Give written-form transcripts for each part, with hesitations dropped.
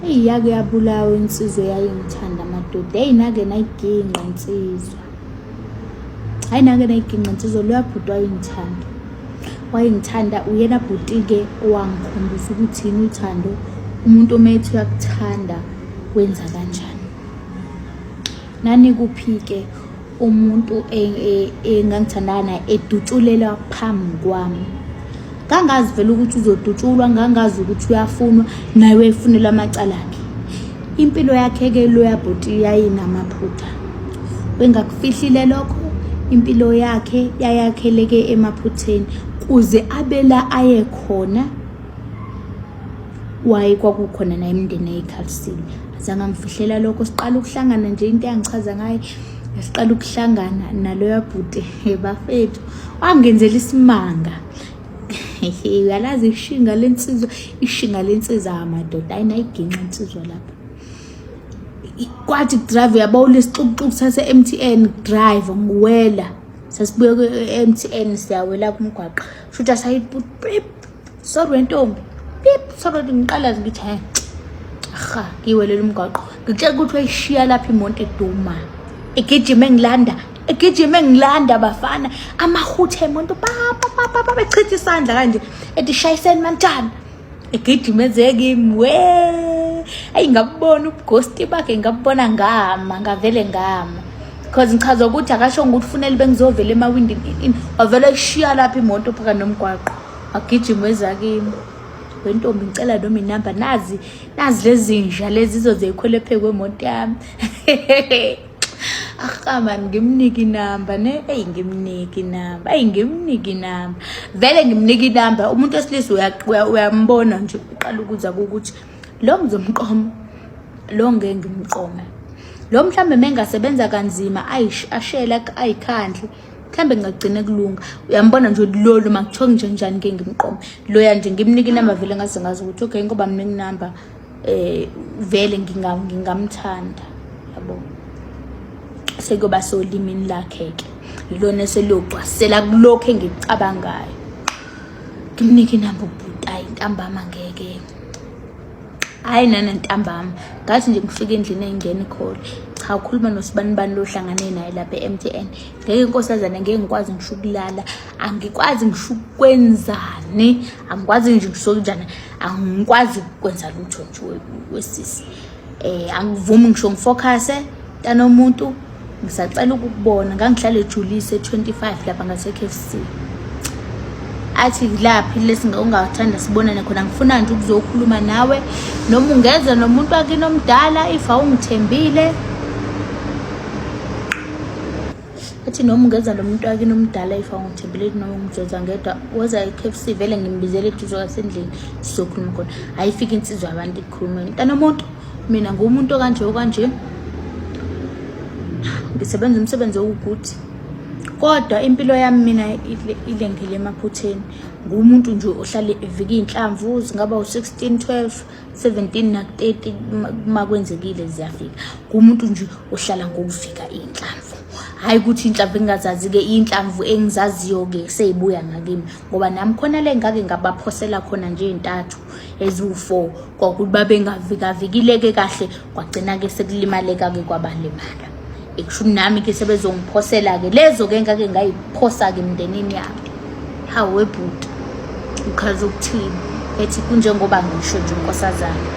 Iyake yabulawa insizwa yayingithanda madoda. Hey nake nayiginqa insizwa. Hayi nake nayiginqa insizwa loya bhuti wayengithanda. Wayengithanda uyena bhuti ke owangikhombisa ukuthi yini uthando. Umuntu omethu uyakuthanda wenza kanjani. Nani kuphike umuntu engangithandana edutshulela phambi kwami. Ngangazi vele ukuthi uzodutshulwa, ngangazi ukuthi uyafunwa naye wefunela amacala akhe. Impilo yakhe ke loya bhuti yayinamaphutha. Wengakufihlile lokho, impilo yakhe yayakheleke emaphutheni kuze abela aye khona. Waye kwakukhona naye imndeni eyikhalisile. Azange ngifihlela lokho, siqala ukuhlangana nje into yangichaza ngaye. Siqala ukuhlangana naloya bhuti bafethu wangenzela isimanga. Uyalazi ishinga lensizwa amadoda ayinayiginqa insizwa lapha. Kwathi drive yabo lesixuxuku sase MTN drive ngiwela. Sasibuye ku MTN siyawela kumgwaqo. Shutha sayiput pip. Sorry ntombi. Pip sorry ngiqala ngithi ha. Aha ngiwelela umgwaqo. Ngitshela ukuthi wayishiya lapha imonto eduma. Egijima ngilanda bafana amahuthe emonto pa bechitha isandla kanje ethi shayiseni manjani egijimeze kimi we ayingabona ubughost bakhe ngabona ngavele ngama because ngichaza ukuthi akasho ukuthi ufunele bengizovela emawindini wavela eshiya lapha imoto phakathi nomgwaqo agijimeza kimi wentombi ngicela noma inamba nazi lezi nja lezi zizozekhwele phe kwemoto yami. Man ngimniki inamba ne ngimniki inamba vele ngimniki inamba umuntu wesilisa uyambona nje uqala ukuza ukuthi lo ngizomqoma lo ngeke ngimqome lo mhlambe mengasebenza kanzima ashela ayikhandle mhlambe ngagcina kulunga uyambona nje lolu makuthiwa njani ngeke ngimqome loya nje ngimniki inamba vele ngazi ukuthi okay ngoba mniki inamba vele ngingamthanda yabo. Sekuba solimini lakhe ke lona selogcwasela kulokho engicabangayo ngimnike inamba ubhuti intambama ngeke hayi nana intambama ngathi nje ngifike endlini engena call cha ukhuluma noSibanibani lohlangane naye lapha eMTN ngeke inkosazana ngeke ngikwazi ngisho ukulala angikwazi ngisho ukwenzani angikwazi nje ngisokujana angikwazi ukwenza lutho nje wesisi angivumi ngisho ngifocuse tana umuntu ngisacela ukubona ngangihlale ejulise 25 lapha ngase KFC athi laphi lesingaungathanda sibonane khona ngifuna nje ukuzokhuluma nawe noma ungeza nomuntu wakini omdala if awungithembile athi noma ungeza nomuntu wakini omdala if awungithembile noma ngizoza ngedwa woza eKFC vele ngimbizele eduze kwasendlini sizokhuluma khona ayifika insizwa abantu ikhuluma ntana umuntu mina ngumuntu okanje ngisebenza umsebenzi wokuthi kodwa impilo yami mina ilengele emaphutheni ngumuntu nje ohlale evika inhlamvu zingaba u16 12 17 na 30 makwenzekile ziyafika ngumuntu nje ohlala ngokufika inhlamvu hayi ukuthi inhlamvu engazazi ke inhlamvu engizaziyo ke seyibuya ngakimi ngoba nami khona le ngake ngabaphosela khona nje intathu ezu4 kwakuthi babengavikile ke kahle kwagcina ke sekulimaleka ke kwabalimala ekusho nami ke sebezongiphosela ke lezo ke ngake ngayiphosa ke emndenini yami hawe bhuti ukhaza ukuthini ethi kunjengoba ngisho nje inkosazana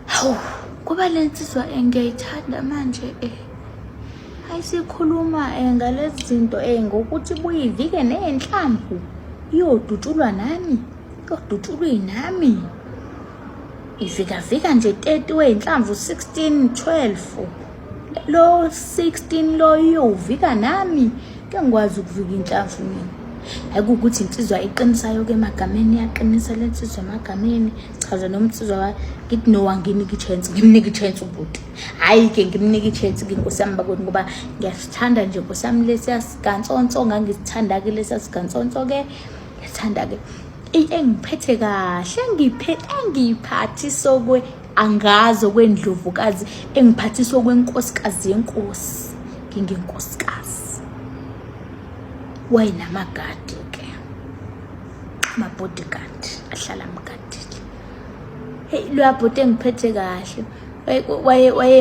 hawu kuba lensizwa engiyithanda manje ayisikhuluma ngalezi zinto ngokuthi buyivike nenhlamvu iyodutshulwa nami ivika nje 30 wenhlamvu 16 12 lo 16 lo yovika nami ke ngikwazi ukuvika inhlamvu mina akukuthi insizwa iqinisayo ke emagameni yaqinisa lensizwa emagameni chaza nomsizwa ngithi no wanginiki chance ngimniki chance ubhuti hayi ke ngimniki chance ke nkosami bakoni ngoba ngiyasithanda nje nkosami lesiyasigantsonto ngangisithanda ke lesiyasigantsonto ke ngiyasithanda ke engiphethe kahle engiphathiso kwe angazo kwendlovukazi engiphathiso kwenkosikazi yenkosi ngingenkosikazi wayinamagadi ke amabodyguard ahlala mgadile hey lwabhote ngiphethe kahle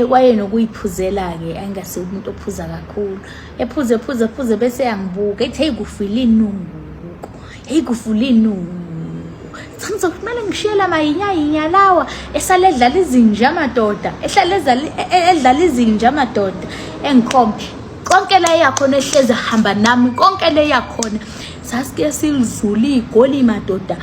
waye nokuyiphuzela-ke angase umuntu ophuza kakhulu ephuze bese yangibuka ethi hey kufile inunguko hey kufile inungu kumele ngishiyela mayinya lawa esale edlala izinja amadoda edlala izinja amadoda engikhombe konke la yakhona ehleze hamba nami konke le yakhona sasike silizula igoli madoda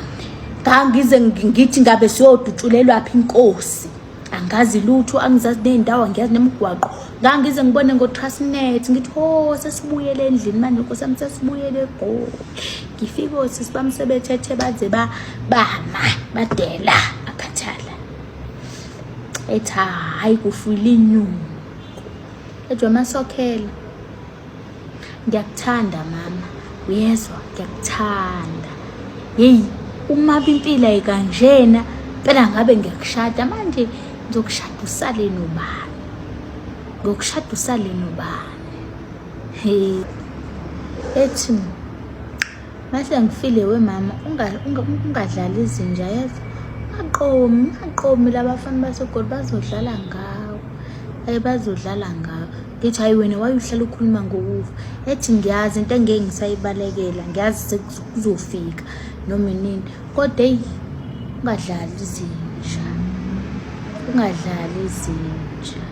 ngangize ngithi ngabe siyodutshulelwa phi inkosi angazi lutho angizazi nendawo ngiyazi nemigwaqo ngangize ngibone ngo-Transnet ngithi sesibuyele endlini manje nkosi yami sesibuyele eGoli ngifike osisi bami sebethethe baze bama badela akhathala ethi hayi kufile inyungu ethi Masokhela ngiyakuthanda mama uyezwa ngiyakuthanda hey uma impilo ayikanjena phela ngabe ngiyakushada manje ngizokushada usale nobani ngokushada usale nobani hey ethi mase ngifile we mama ungadlala izinja yazi aqomi labafana baseGoli bazodlala ngawo bazodlala ngawo ngithi hayi wena wayuhlala ukhuluma ngokufa ethi ngiyazi into engeke ngisayibalekela ngiyazi sekuzofika noma inini kodwa hey ungadlala izinja ungadlala izinja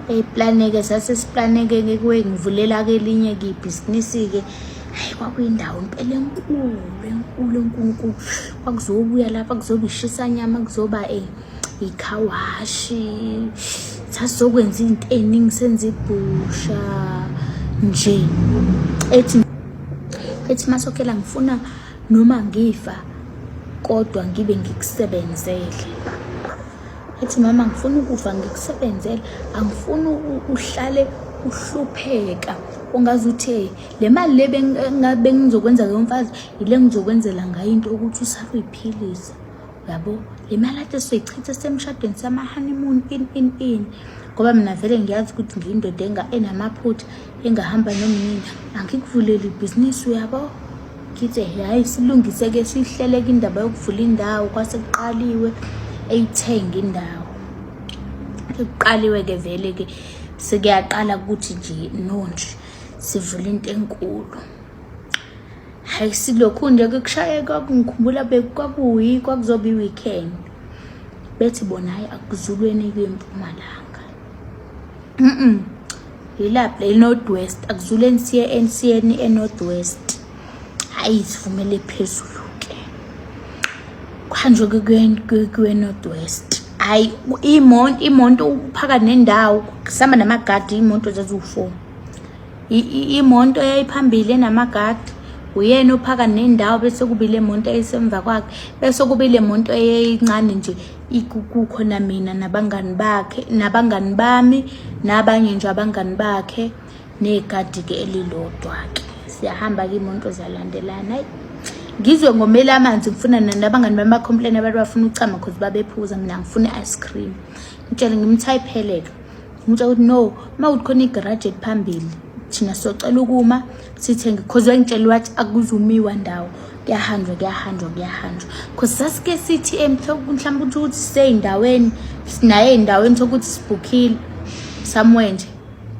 hey planeke sasesiplaneke kuwe ngivulela ke elinye ke ibhizinisi ke hayi kwakuyindawo impela enkulu kwakuzobuya lapha kuzobishisa nyama kuzoba ikhawashi sasizokwenza into eningi senza ibhusha nje ethi Masokhela ngifuna noma ngifa kodwa ngibe ngikusebenzele ethi mama ngifuna ukufa ngikusebenzele angifuni uhlale uhlupheka ungazi uthe le mali le bengizokwenza ke mfazi ile ngizokwenzela ngayo into ukuthi usayiphilisa yabo le mali ade soyichitha semshadweni sama honeymoon in ngoba mina vele ngiyazi ukuthi ngiyindoda enamaphutha engahamba nomnini angikuvuleli ibhizinisi uyabo ngithi hayi silungise ke sihleleke indaba yokuvula indawo kwasekuqaliwe eyithenga indawo ekuqaliwe ke vele ke sekuyaqala ukuthi nje nonje sivula into enkulu hayi silokhu nje kushayeka ngikhumbula kwakuzoba iweekend bethi bona hayi akuzulweni kwempumalanga yilapha eNorthwest akuzuleni siye eNorthwest hayi sivumele phezulu ke kanje kuye Northwest hayi imonto uphaka nendawo kusamba namagadi imonto zazu4 imonto yayiphambili namagadi uyena uphaka nendawo bese kubile imonto eyisemva kwakhe bese kubile imonto eyincane nje ikukhona mina nabangani bami nabanye nje abangani bakhe negadi ke elilodwa ke siyahamba ke imonto zalandelana hayi ngizwe ngomela amanzi ngifuna nabangani bami bacomplain abantu bafuna ucama because babephuza mina ngifuna ice cream ngitshela ngimthayipheleka ngitshela ukuthi no mawukhona igarage phambili thina socela ukuma sithenge because ngitshela wathi akuzumiwa ndawo kuyahanjwa because sasike sithi mhlawumbe ukuthi seyindaweni sinaye endaweni sokuthi sibookile somewhere nje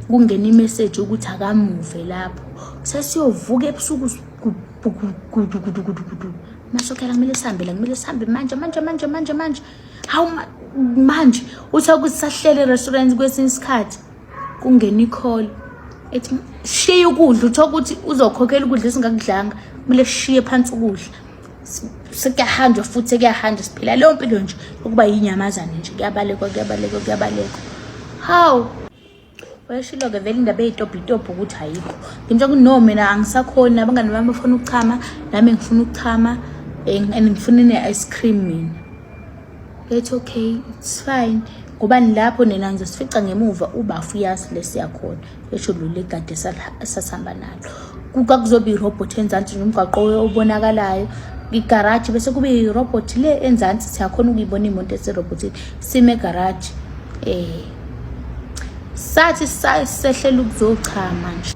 kungena imessage ukuthi akamuve lapho sesiyovuka ebusuku Masokhela kumele sihambe manje hawu manje uthe ukuthi sahlele restaurant kwesinye isikhathi kungena icall ethi shiya ukudla uthe ukuthi uzokhokhela ukudla esingakudlanga kumele sishiye phansi ukudla sekuyahanjwa futhi kuyahanjwa siphila leyo mpilo nje ukuba yinyamazane nje kuyabalekwa hawu wayeshilo ke vele indaba eyitobhitobho ukuthi ayikho ngimtsho ukuthi no mina angisakhona abangani bami bafuna ukuchama nami ngifuna ukuchama and ngifuna ne-ice cream mina it's okay it's fine ngoba nilapho nina ngizosifica ngemuva ubafu yazi lesiyakhona esho lule gade sasihamba nalo kuzoba irobot enzansi nomgwaqo obonakalayo igarage bese kube irobot le enzansi siyakhona ukuyibona imoto eserobotini sime garage sathi sehlela ukuzochama nje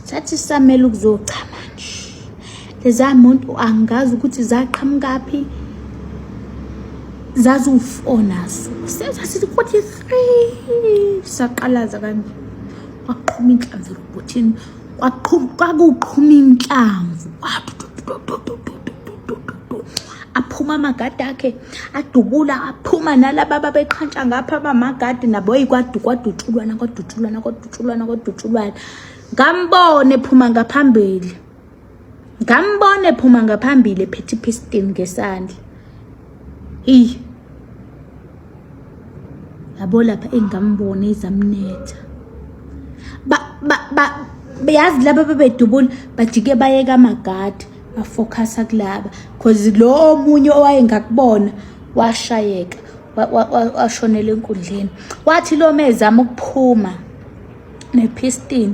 sathi samela ukuzochama nje leza moto angazi ukuthi zaqhamukaphi zazu-4 senza sithi 43 saqalaza kanje waqhuma inhlamvu robotini kwakuqhuma inhlamvu aphuma amagadi akhe adubula aphuma nalaba babeqhantsha ngapha bamagadi nabo kwadutshulwana ngambone phuma ngaphambili ephethe ipiston ngesandla yabo lapha engambone izamnetha yazi laba babedubula bajike bayeka amagadi bafocus kulaba cause lo omunye owayengakubona washayeka washonela enkundleni wathi lo mezama ukuphuma nepiston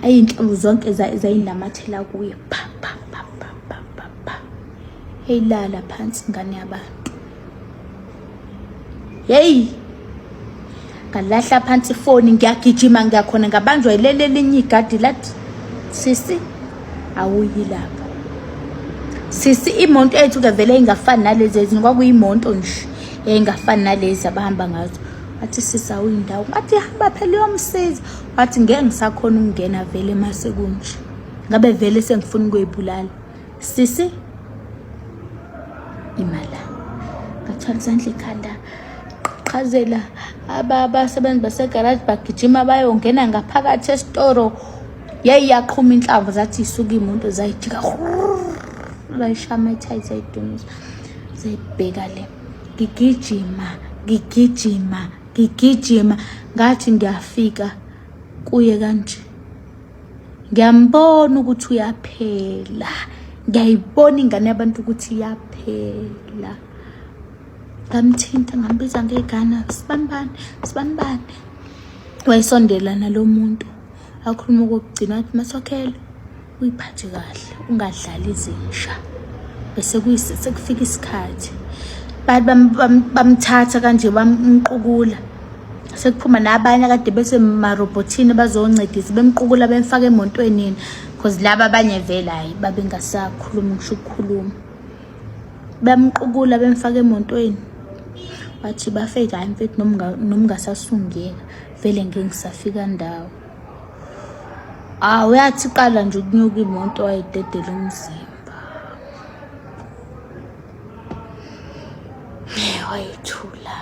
ayinhlamvu zonke zayinamathela kuye eyilala phansi ingane yabantu ngalahla phansi ifoni ngiyagijima ngiyakhona ngabanjwa ilele linye igadi lathi sisi awuyi lapha sisi imoto ethu ke vele ingafani nalezi ezinye kwakuyimoto nje engafani nalezi abahamba ngazo wathi sisi awuyi indawo wathi hamba phela yomsiza wathi ngeke ngisakhona ukungena vele mase kunje ngabe vele sengifuna ukuyibulala sisi imala ngathwala isandla ikhanda qhazela abasebenzi basegarage bagijima bayongena ngaphakathi esitoro yaqhuma inhlamvu zathi isuka imoto zayijika bayishamatha izayidumisa zayibheka le ngigijima ngathi ngiyafika kuye kanje ngiyambona ukuthi uyaphela ngiyayibona ingane yabantu ukuthi iyaphela ngamthinta ngambiza ngegana sibanibani wayisondela nalo muntu akhuluma ukugcina wathi Masokhela uyiphathe kahle ungadlali izinsha bese sekufika isikhathi bamthatha kanje bamqukula sekuphuma nabanye kade bese marobotini bazoncedisa bemqukula bemfaka emontweni because laba abanye vela hayi babengasakhuluma ngisho ukukhuluma bamqukula bemfaka emontweni wathi bafika hayi mfethu nomngasasungeka vele ngeke ngisafika ndawo uyathi qala nje ukunyuka imoto wayidedela umzimba wayithula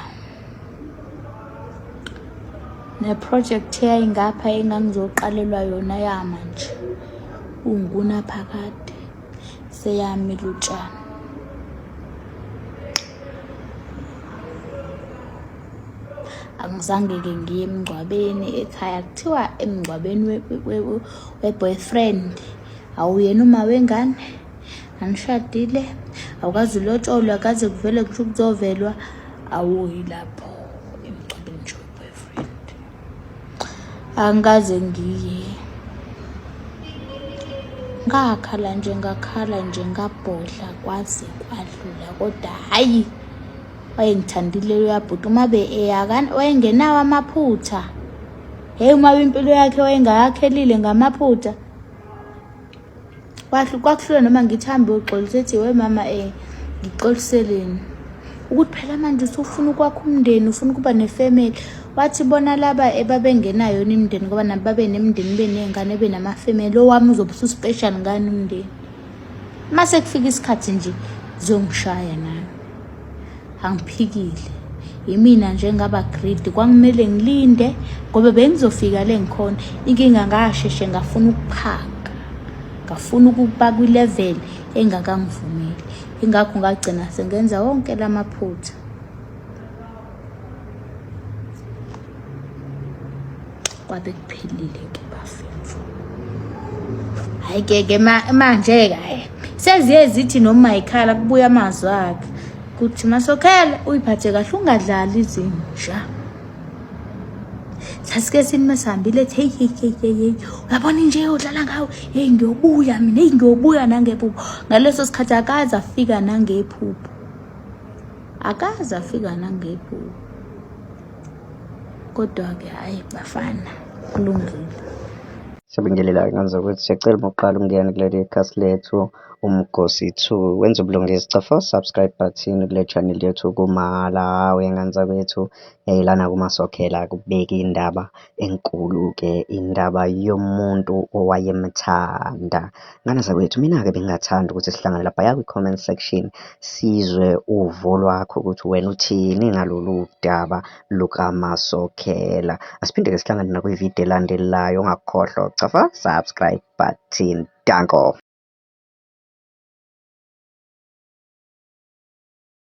neproject yayingapha engangizoqalelwa yona yamanje unguna phakade seyami lutshana angizange-ke ngiye emngcwabeni ekhaya kuthiwa emngcwabeni we-boyfriend awuyena uma wengane anishadile awukazi ulotsholwe akaze kuvele kusho ukuzovelwa awuyi lapho emngcwabeni nje we-boyfriend angikaze ngiye ngakhala nje ngabhodla kwaze kwadlula kodwa hayi wayengithandile uyabhuti uma eyakani wayengenawo amaphutha uma impilo yakhe wayengayakhelile ngamaphutha kwakuhlula noma ngithambe uxolisa ethi we mama ngixoliseleni ukuthi phela manje usufuna ukwakha umndeni ufuna ukuba nefamily wathi bona laba ebabengenayo imindeni ngoba nabo babe nemindeni benengane benamafamily owami uzobe ususpecial ngani umndeni mase kufika isikhathi nje zongishaya nami angiphikile yimina nje ngaba greedy kwangimele ngilinde ngoba bengizofika le ngikhona inkinga ngasheshe ngafuna ukuphaka ngafuna ukuba kwi-level engakangivumeli ingakho ngagcina sengenza wonke lamaphutha kwabe kuphelile ke bafethu hayi ke manje ke seziye zithi noma ikhala kubuya amazwi akhe kuthi Masokhela uyiphathe kahle ungadlali izinja sasike sinisambile hey uyabona nje udlala ngawo ngiyobuya mina ngiyobuya nangephupho ngaleso sikhathi akaze afika nangephupho kodwa ke hayi bafana kulungile Siyabingelela ngani ukuthi siyacela uma uqala ukungena kuleli khasi lethu Umgosi 2 wenza ubulungisa cofa subscribe button kule channel yethu kumalawi ngani zakwethu lana kumasokhela kubeka indaba enkulu-ke indaba yomuntu owayemthanda ngani zakwethu. Mina-ke bengingathanda ukuthi sihlangane laphaya kwi-comment section sizwe uvo lwakho ukuthi wena uthini ngalolu daba lukaMasokhela. Asiphinde-ke sihlangane nakwividiyo elandelayo ungakhohlwa ukucofa subscribe button. Danko.